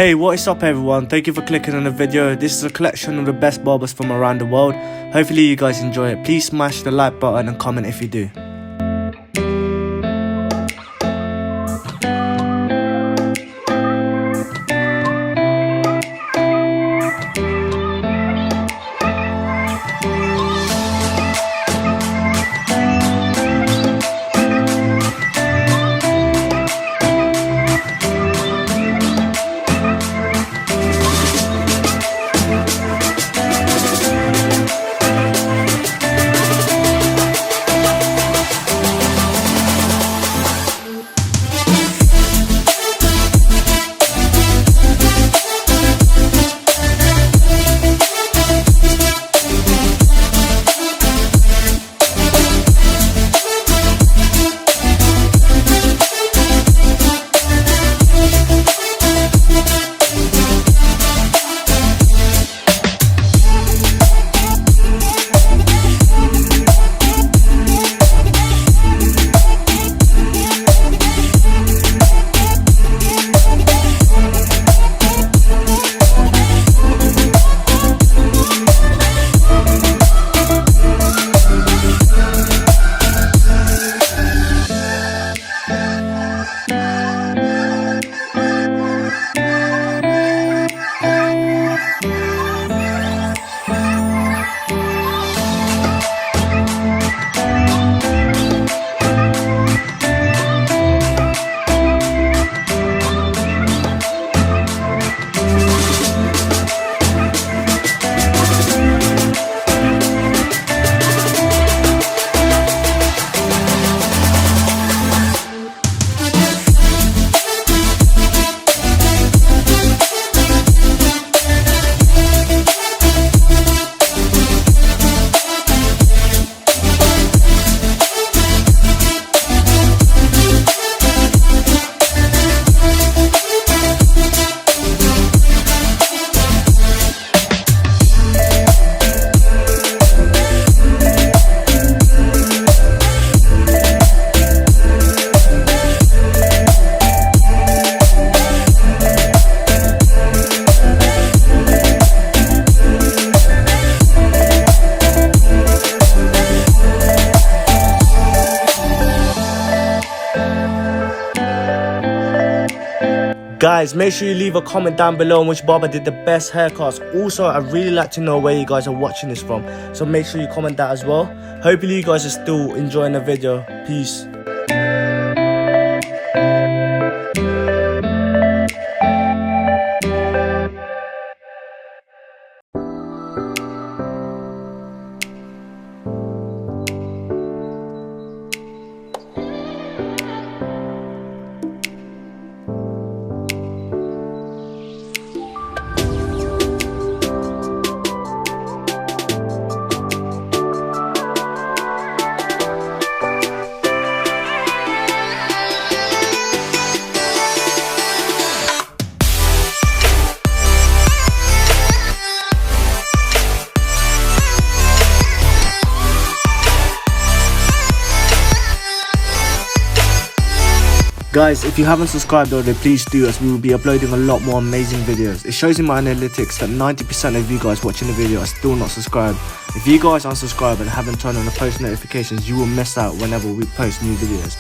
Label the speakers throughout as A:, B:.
A: Hey, what is up everyone? Thank you for clicking on the video. This is a collection of the best barbers from around the world. Hopefully you guys enjoy it. Please smash the like button and comment if you do. Guys, make sure you leave a comment down below on which barber did the best haircuts. Also, I'd really like to know where you guys are watching this from, so make sure you comment that as well. Hopefully you guys are still enjoying the video. Peace. Guys, if you haven't subscribed already, please do, as we will be uploading a lot more amazing videos. It shows in my analytics that 90% of you guys watching the video are still not subscribed. If you guys aren't subscribed and haven't turned on the post notifications, you will miss out whenever we post new videos.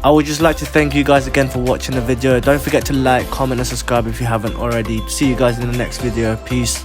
A: I would just like to thank you guys again for watching the video. Don't forget to like, comment and subscribe if you haven't already. See you guys in the next video. Peace.